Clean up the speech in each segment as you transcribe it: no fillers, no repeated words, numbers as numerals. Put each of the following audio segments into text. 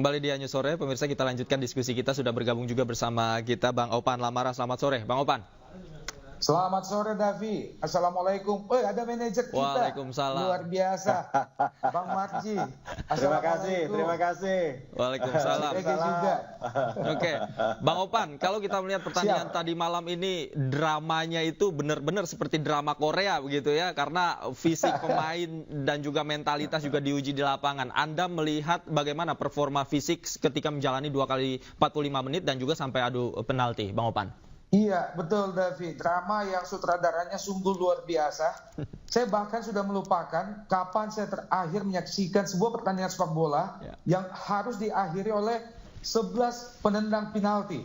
Kembali di Anyu Sore, pemirsa kita lanjutkan diskusi kita. Sudah bergabung juga bersama kita Bang Opan Lamara. Selamat sore, Bang Opan. Selamat sore, Davi. Assalamualaikum. Ada manajer kita. Waalaikumsalam. Luar biasa. Bang Marji. Terima kasih. Waalaikumsalam. Juga. Oke, Bang Opan, kalau kita melihat pertandingan tadi malam ini, dramanya itu benar-benar seperti drama Korea begitu ya, karena fisik pemain dan juga mentalitas juga diuji di lapangan. Anda melihat bagaimana performa fisik ketika menjalani 2 kali 45 menit dan juga sampai adu penalti, Bang Opan? Iya, betul, Davi. Drama yang sutradaranya sungguh luar biasa. Saya bahkan sudah melupakan kapan saya terakhir menyaksikan sebuah pertandingan sepak bola yang harus diakhiri oleh 11 penendang penalti.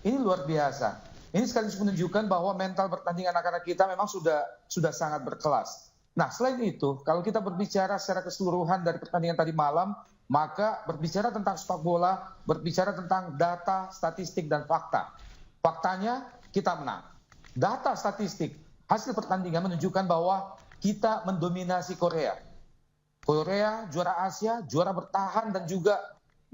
Ini luar biasa. Ini sekaligus menunjukkan bahwa mental pertandingan anak-anak kita memang sudah sangat berkelas. Nah, selain itu, kalau kita berbicara secara keseluruhan dari pertandingan tadi malam, maka berbicara tentang sepak bola, berbicara tentang data, statistik, dan fakta. Faktanya kita menang. Data statistik hasil pertandingan menunjukkan bahwa kita mendominasi Korea. Korea juara Asia, juara bertahan dan juga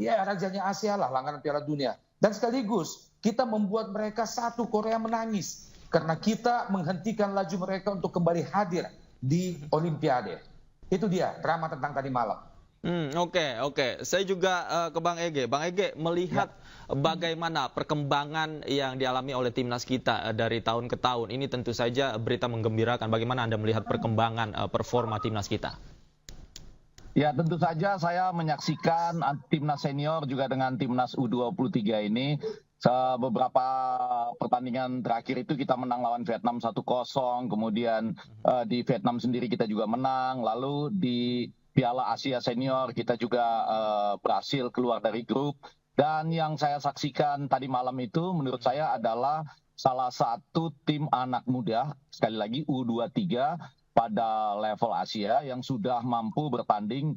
ya rajanya Asia lah, langganan Piala Dunia. Dan sekaligus kita membuat mereka satu Korea menangis karena kita menghentikan laju mereka untuk kembali hadir di Olimpiade. Itu dia drama tentang tadi malam. Oke. Saya juga ke Bang Ege. Bang Ege melihat bagaimana perkembangan yang dialami oleh timnas kita dari tahun ke tahun. Ini tentu saja berita menggembirakan. Bagaimana Anda melihat perkembangan performa timnas kita? Ya, tentu saja saya menyaksikan timnas senior juga dengan timnas U23 ini. Beberapa pertandingan terakhir itu kita menang lawan Vietnam 1-0. Kemudian di Vietnam sendiri kita juga menang. Lalu di Piala Asia Senior kita juga berhasil keluar dari grup. Dan yang saya saksikan tadi malam itu menurut saya adalah salah satu tim anak muda, sekali lagi U23 pada level Asia yang sudah mampu bertanding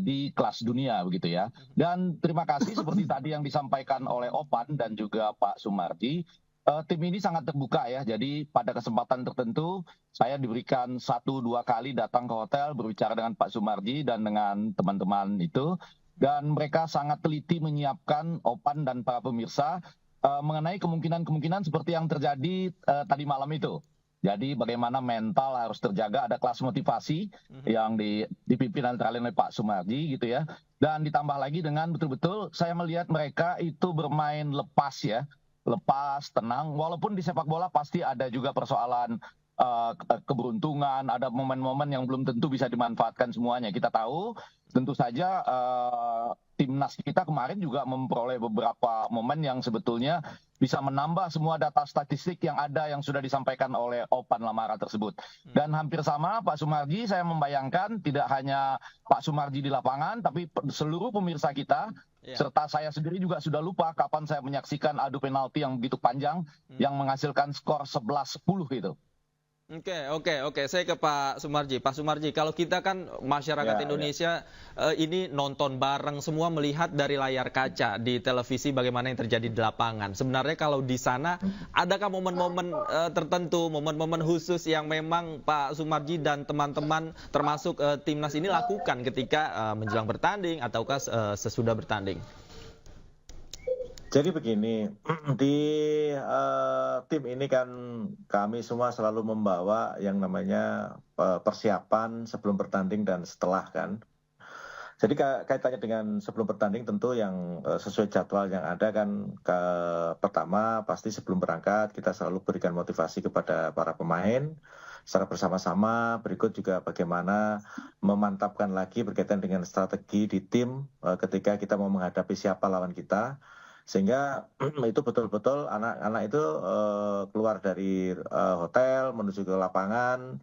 di kelas dunia begitu ya. Dan terima kasih seperti tadi yang disampaikan oleh Opan dan juga Pak Sumarji. Tim ini sangat terbuka ya, jadi pada kesempatan tertentu saya diberikan 1-2 kali datang ke hotel berbicara dengan Pak Sumarji dan dengan teman-teman itu, dan mereka sangat teliti menyiapkan Opan dan para pemirsa mengenai kemungkinan-kemungkinan seperti yang terjadi tadi malam itu. Jadi bagaimana mental harus terjaga, ada kelas motivasi yang dipimpin antara lain oleh Pak Sumarji gitu ya, dan ditambah lagi dengan betul-betul saya melihat mereka itu bermain lepas ya. Lepas, tenang, walaupun di sepak bola pasti ada juga persoalan keberuntungan, ada momen-momen yang belum tentu bisa dimanfaatkan semuanya. Kita tahu, tentu saja timnas kita kemarin juga memperoleh beberapa momen yang sebetulnya bisa menambah semua data statistik yang ada yang sudah disampaikan oleh Opan Lamara tersebut. Dan hampir sama Pak Sumarji, saya membayangkan tidak hanya Pak Sumarji di lapangan, tapi seluruh pemirsa kita, serta saya sendiri juga sudah lupa kapan saya menyaksikan adu penalti yang begitu panjang yang menghasilkan skor 11-10 gitu. Oke. Saya ke Pak Sumarji. Pak Sumarji, kalau kita kan masyarakat Indonesia ini nonton bareng semua, melihat dari layar kaca di televisi bagaimana yang terjadi di lapangan. Sebenarnya kalau di sana adakah momen-momen tertentu, momen-momen khusus yang memang Pak Sumarji dan teman-teman termasuk timnas ini lakukan ketika menjelang bertanding ataukah sesudah bertanding? Jadi begini, di tim ini kan kami semua selalu membawa yang namanya persiapan sebelum bertanding dan setelah kan. Jadi kaitannya dengan sebelum bertanding tentu yang sesuai jadwal yang ada kan, pertama pasti sebelum berangkat kita selalu berikan motivasi kepada para pemain secara bersama-sama. Berikut juga bagaimana memantapkan lagi berkaitan dengan strategi di tim ketika kita mau menghadapi siapa lawan kita. Sehingga itu betul-betul anak-anak itu keluar dari hotel menuju ke lapangan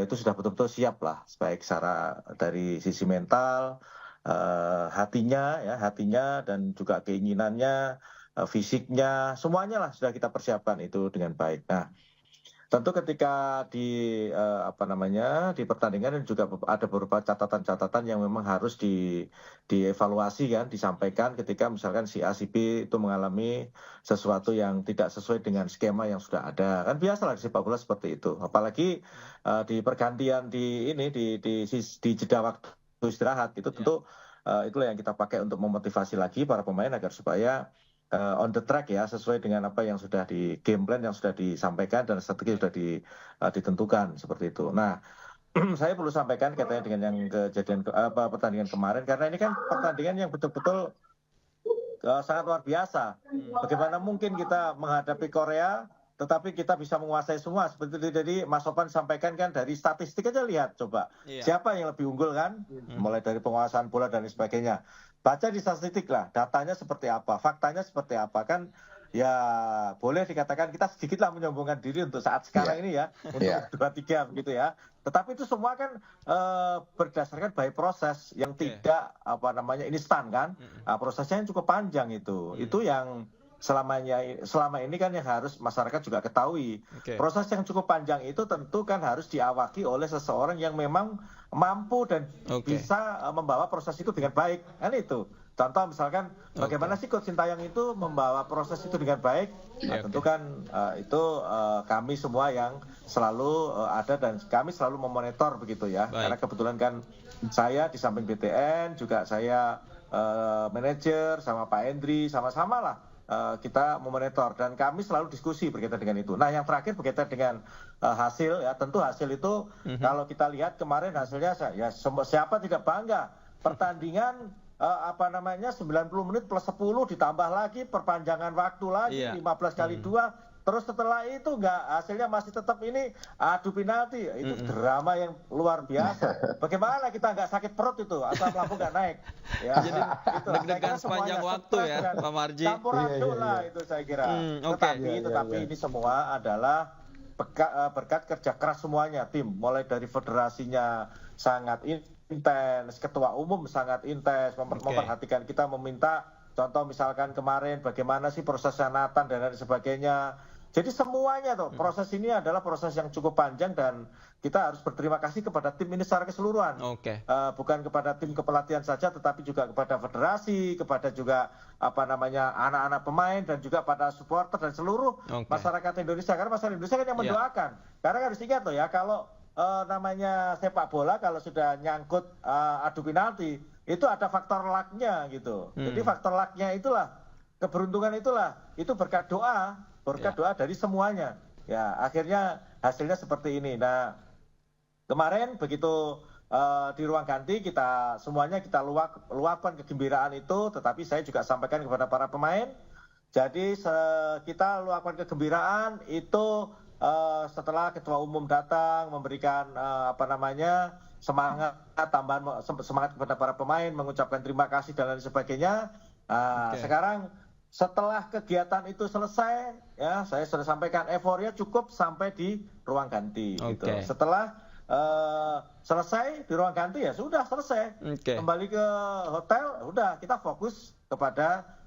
itu sudah betul-betul siap lah, baik secara dari sisi mental, hatinya dan juga keinginannya, fisiknya, semuanya lah sudah kita persiapkan itu dengan baik. Nah, tentu ketika di di pertandingan juga ada beberapa catatan-catatan yang memang harus dievaluasi kan, disampaikan ketika misalkan si A si B itu mengalami sesuatu yang tidak sesuai dengan skema yang sudah ada. Kan biasalah di sepak bola seperti itu. Apalagi di pergantian di jeda waktu istirahat itu tentu itulah yang kita pakai untuk memotivasi lagi para pemain agar supaya on the track ya, sesuai dengan apa yang sudah di game plan yang sudah disampaikan dan strategi sudah ditentukan seperti itu. Nah, saya perlu sampaikan katanya dengan yang pertandingan kemarin, karena ini kan pertandingan yang betul-betul sangat luar biasa. Bagaimana mungkin kita menghadapi Korea tetapi kita bisa menguasai semua seperti itu. Jadi Mas Opan sampaikan kan dari statistik aja, lihat coba siapa yang lebih unggul kan, mulai dari penguasaan bola dan sebagainya. Baca di statistik lah, datanya seperti apa, faktanya seperti apa kan. Ya boleh dikatakan kita sedikitlah menyombongkan diri untuk saat sekarang ini ya, untuk 2-3 begitu ya. Tetapi itu semua kan berdasarkan by proses yang tidak instan kan. Prosesnya yang cukup panjang itu. Itu yang selama ini kan yang harus masyarakat juga ketahui. Proses yang cukup panjang itu tentu kan harus diawaki oleh seseorang yang memang mampu dan bisa membawa proses itu dengan baik. Kan itu. Contoh misalkan bagaimana sih Coach Sintayong itu membawa proses itu dengan baik. Tentu kan itu kami semua yang selalu ada dan kami selalu memonitor begitu ya. Karena kebetulan kan saya di samping BTN juga saya manajer sama Pak Hendri, sama-sama lah kita memonitor dan kami selalu diskusi berkaitan dengan itu. Nah, yang terakhir berkaitan dengan hasil ya, tentu hasil itu kalau kita lihat kemarin hasilnya ya siapa tidak bangga. Pertandingan 90 menit plus 10 ditambah lagi perpanjangan waktu lagi 15 kali 2. Terus setelah itu hasilnya masih tetap ini adu penalti. Itu drama yang luar biasa. Bagaimana kita nggak sakit perut itu asal lampu nggak naik. Ya, jadi deg-degan sepanjang waktu ya Pak Marji. Campur aduk lah itu saya kira. Tetapi ini semua adalah berkat kerja keras semuanya tim. Mulai dari federasinya sangat intens, ketua umum sangat intens memperhatikan kita, meminta contoh misalkan kemarin bagaimana sih proses sanatan dan lain sebagainya. Jadi semuanya tuh proses ini adalah proses yang cukup panjang dan kita harus berterima kasih kepada tim ini secara keseluruhan. Bukan kepada tim kepelatihan saja tetapi juga kepada federasi, kepada juga anak-anak pemain dan juga pada supporter dan seluruh masyarakat Indonesia. Karena masyarakat Indonesia kan yang mendoakan. Karena harus ingat tuh ya, kalau namanya sepak bola kalau sudah nyangkut adu penalti itu ada faktor luck-nya gitu. Jadi faktor luck-nya itulah, keberuntungan itulah, itu berkat doa dari semuanya. Ya, akhirnya hasilnya seperti ini. Nah, kemarin begitu di ruang ganti kita semuanya kita luapkan kegembiraan itu, tetapi saya juga sampaikan kepada para pemain. Jadi kita luapkan kegembiraan itu setelah ketua umum datang memberikan semangat, tambahan semangat kepada para pemain, mengucapkan terima kasih dan lain sebagainya. Sekarang setelah kegiatan itu selesai, ya saya sudah sampaikan euforia cukup sampai di ruang ganti. Gitu. Setelah selesai di ruang ganti ya sudah selesai. Kembali ke hotel, udah kita fokus kepada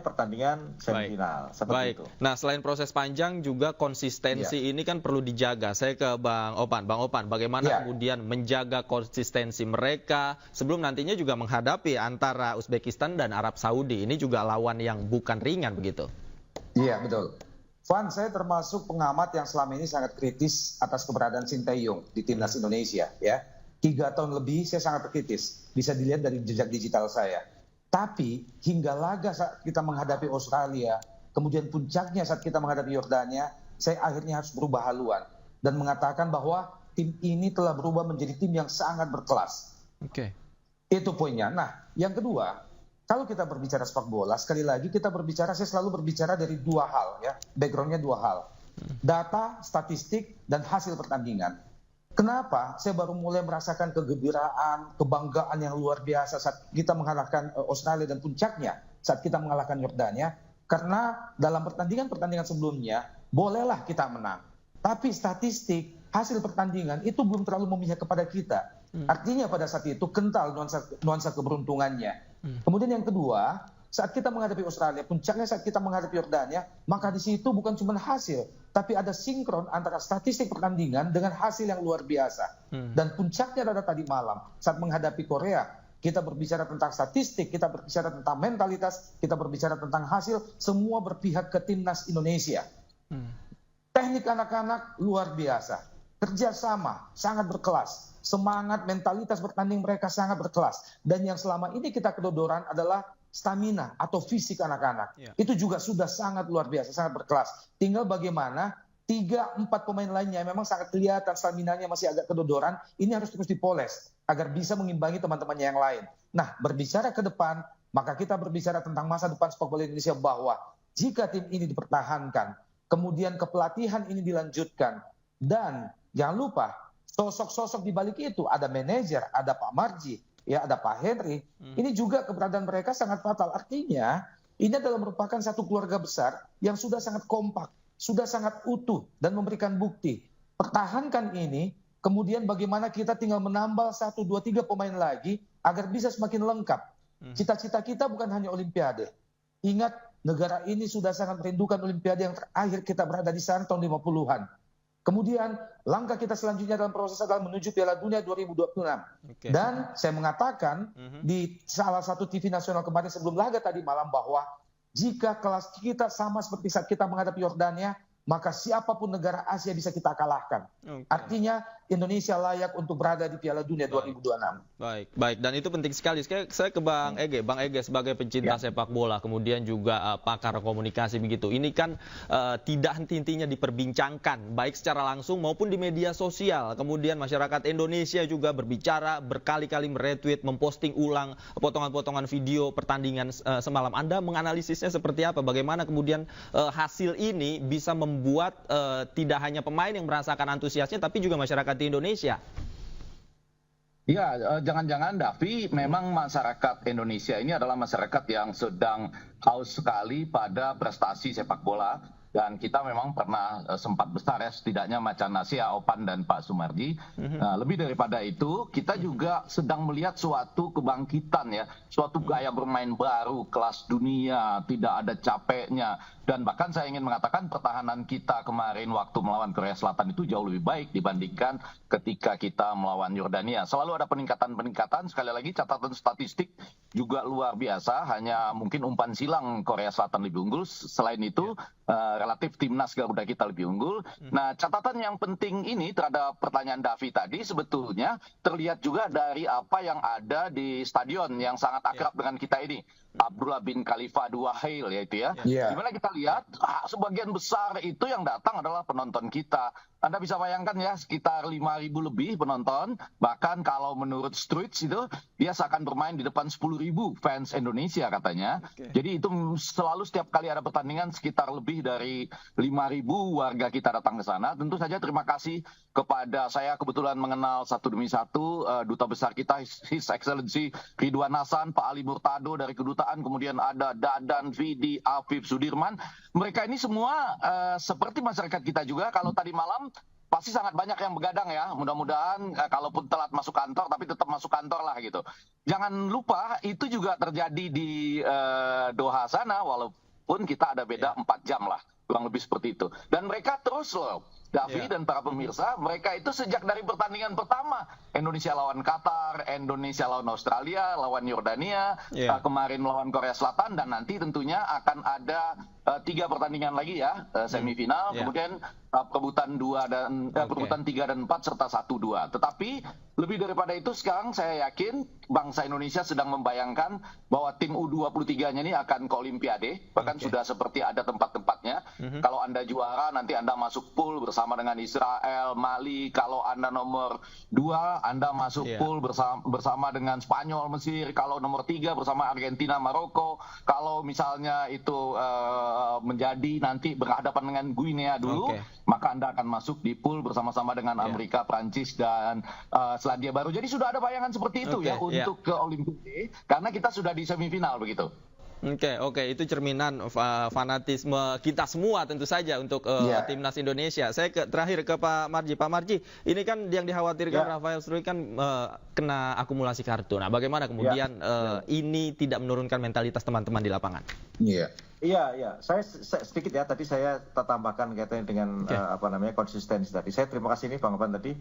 pertandingan semifinal. Seperti itu. Nah, selain proses panjang juga konsistensi ini kan perlu dijaga. Saya ke Bang Opan, bagaimana kemudian menjaga konsistensi mereka sebelum nantinya juga menghadapi antara Uzbekistan dan Arab Saudi. Ini juga lawan yang bukan ringan begitu. Iya, betul. Van, saya termasuk pengamat yang selama ini sangat kritis atas keberadaan Sintayong di timnas Indonesia. Ya, 3 tahun lebih saya sangat kritis. Bisa dilihat dari jejak digital saya. Tapi hingga laga saat kita menghadapi Australia, kemudian puncaknya saat kita menghadapi Yordania, saya akhirnya harus berubah haluan dan mengatakan bahwa tim ini telah berubah menjadi tim yang sangat berkelas. Itu poinnya. Nah, yang kedua, kalau kita berbicara sepak bola, sekali lagi saya selalu berbicara dari 2 hal ya, backgroundnya 2 hal. Data, statistik, dan hasil pertandingan. Kenapa saya baru mulai merasakan kegembiraan, kebanggaan yang luar biasa saat kita mengalahkan Australia dan puncaknya saat kita mengalahkan Yordania? Karena dalam pertandingan sebelumnya, bolehlah kita menang. Tapi statistik, hasil pertandingan itu belum terlalu memihak kepada kita. Artinya pada saat itu kental nuansa keberuntungannya. Kemudian yang kedua, saat kita menghadapi Australia, puncaknya saat kita menghadapi Yordania, maka di situ bukan cuma hasil, tapi ada sinkron antara statistik pertandingan dengan hasil yang luar biasa. Dan puncaknya adalah tadi malam, saat menghadapi Korea, kita berbicara tentang statistik, kita berbicara tentang mentalitas, kita berbicara tentang hasil, semua berpihak ke timnas Indonesia. Teknik anak-anak luar biasa, kerjasama sangat berkelas. semangat, mentalitas bertanding mereka sangat berkelas. Dan yang selama ini kita kedodoran adalah stamina atau fisik anak-anak. Itu juga sudah sangat luar biasa, sangat berkelas. Tinggal bagaimana 3-4 pemain lainnya memang sangat kelihatan staminanya masih agak kedodoran, ini harus terus dipoles agar bisa mengimbangi teman-temannya yang lain. Nah, berbicara ke depan, maka kita berbicara tentang masa depan sepak bola Indonesia bahwa jika tim ini dipertahankan, kemudian kepelatihan ini dilanjutkan, dan jangan lupa sosok-sosok di balik itu ada manajer, ada Pak Marji, ya ada Pak Henry. Ini juga keberadaan mereka sangat fatal. Artinya ini adalah merupakan satu keluarga besar yang sudah sangat kompak, sudah sangat utuh dan memberikan bukti. Pertahankan ini, kemudian bagaimana kita tinggal menambah 1, 2, 3 pemain lagi agar bisa semakin lengkap. Cita-cita kita bukan hanya Olimpiade. Ingat, negara ini sudah sangat merindukan Olimpiade yang terakhir kita berada di sana tahun 50-an. Kemudian langkah kita selanjutnya dalam proses adalah menuju Piala Dunia 2026. Dan saya mengatakan di salah satu TV nasional kemarin sebelum laga tadi malam bahwa jika kelas kita sama seperti saat kita menghadapi Yordania, maka siapapun negara Asia bisa kita kalahkan. Artinya Indonesia layak untuk berada di Piala Dunia 2026. Baik. Dan itu penting sekali. Saya ke Bang Ege. Bang Ege sebagai pencinta sepak bola, kemudian juga pakar komunikasi begitu. Ini kan tidak henti-hentinya diperbincangkan, baik secara langsung maupun di media sosial. Kemudian masyarakat Indonesia juga berbicara, berkali-kali meretweet, memposting ulang potongan-potongan video pertandingan semalam. Anda menganalisisnya seperti apa? Bagaimana kemudian hasil ini bisa membuat tidak hanya pemain yang merasakan antusiasnya, tapi juga masyarakat di Indonesia? Ya, jangan-jangan Davi, memang masyarakat Indonesia ini adalah masyarakat yang sedang haus sekali pada prestasi sepak bola. Dan kita memang pernah sempat besar ya, setidaknya macan Asia, Opan dan Pak Sumarji. Nah, lebih daripada itu, kita juga sedang melihat suatu kebangkitan ya, suatu gaya bermain baru, kelas dunia, tidak ada capeknya. Dan bahkan saya ingin mengatakan pertahanan kita kemarin waktu melawan Korea Selatan itu jauh lebih baik dibandingkan ketika kita melawan Yordania. Selalu ada peningkatan-peningkatan, sekali lagi catatan statistik juga luar biasa, hanya mungkin umpan silang Korea Selatan lebih unggul, selain itu relatif timnas Garuda kita lebih unggul. Nah, catatan yang penting ini terhadap pertanyaan Davi tadi sebetulnya terlihat juga dari apa yang ada di stadion yang sangat akrab dengan kita ini. Abdullah bin Khalifa Duhail yaitu ya. Dimana kita lihat sebagian besar itu yang datang adalah penonton kita. Anda bisa bayangkan ya, sekitar 5.000 lebih penonton. Bahkan kalau menurut Struits itu dia akan bermain di depan 10.000 fans Indonesia katanya. Jadi itu selalu setiap kali ada pertandingan sekitar lebih dari 5.000 warga kita datang ke sana. Tentu saja terima kasih kepada, saya kebetulan mengenal satu demi satu duta besar kita, His Excellency Ridwan Hasan, Pak Ali Murtado dari kedutaan, kemudian ada Dadan, Vidi, Afif, Sudirman. Mereka ini semua seperti masyarakat kita juga. Kalau tadi malam pasti sangat banyak yang begadang ya. Mudah-mudahan kalaupun telat masuk kantor, tapi tetap masuk kantor lah gitu. Jangan lupa itu juga terjadi di Doha sana, walaupun kita ada beda 4 jam lah, kurang lebih seperti itu. Dan mereka terus loh, Davi dan para pemirsa, mereka itu sejak dari pertandingan pertama, Indonesia lawan Qatar, Indonesia lawan Australia, lawan Yordania, kemarin melawan Korea Selatan, dan nanti tentunya akan ada 3 pertandingan lagi ya, semifinal, kemudian perebutan 3 dan 4 serta 1-2. Tetapi lebih daripada itu sekarang saya yakin bangsa Indonesia sedang membayangkan bahwa tim U23-nya ini akan ke Olimpiade, bahkan sudah seperti ada tempat-tempatnya. Kalau Anda juara nanti Anda masuk pool bersama dengan Israel, Mali. Kalau Anda nomor 2 Anda masuk pool bersama dengan Spanyol, Mesir. Kalau nomor 3 bersama Argentina, Maroko. Kalau misalnya itu menjadi nanti berhadapan dengan Guinea dulu, maka Anda akan masuk di pool bersama-sama dengan Amerika, Prancis, dan Selandia Baru. Jadi sudah ada bayangan seperti itu ya untuk ke Olimpiade, karena kita sudah di semifinal begitu. Oke, itu cerminan fanatisme kita semua tentu saja untuk timnas Indonesia. Saya terakhir ke Pak Marji. Pak Marji, ini kan yang dikhawatirkan Rafael Struy kan kena akumulasi kartu. Nah, bagaimana kemudian ini tidak menurunkan mentalitas teman-teman di lapangan? Iya. Saya sedikit ya. Tadi saya tambahkan kaitannya dengan konsistensi tadi. Saya terima kasih nih Bang Opan tadi.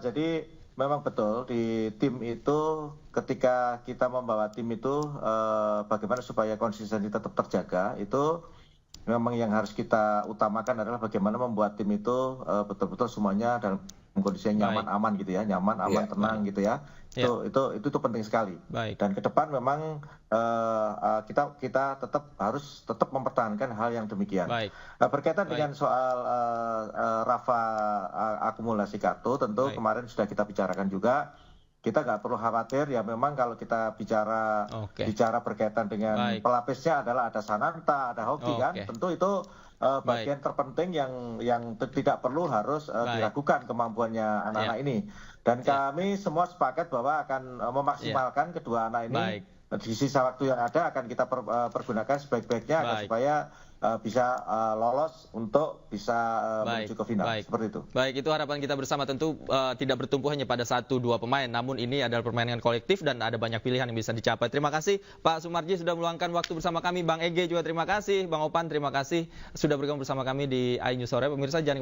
Jadi memang betul di tim itu ketika kita membawa tim itu bagaimana supaya konsistensi tetap terjaga, itu memang yang harus kita utamakan adalah bagaimana membuat tim itu betul-betul semuanya kondisinya nyaman, aman gitu ya, nyaman, aman, tenang gitu ya. Itu penting sekali. Baik. Dan ke depan memang kita harus tetap mempertahankan hal yang demikian. Berkaitan dengan soal Rafa akumulasi kartu, tentu kemarin sudah kita bicarakan juga. Kita nggak perlu khawatir ya, memang kalau kita bicara berkaitan dengan pelapisnya adalah ada Sananta, ada Hoki kan, tentu itu bagian terpenting yang tidak perlu harus diragukan kemampuannya anak-anak ini. Dan kami semua sepakat bahwa akan memaksimalkan kedua anak ini di sisa waktu yang ada akan kita pergunakan sebaik-baiknya agar supaya bisa lolos untuk bisa menuju ke final. Seperti itu. Baik, itu harapan kita bersama. Tentu tidak bertumpu hanya pada 1-2 pemain, namun ini adalah permainan kolektif dan ada banyak pilihan yang bisa dicapai. Terima kasih Pak Sumarji sudah meluangkan waktu bersama kami. Bang Ege juga terima kasih. Bang Opan terima kasih sudah bergabung bersama kami di iNews Sore. Pemirsa jangan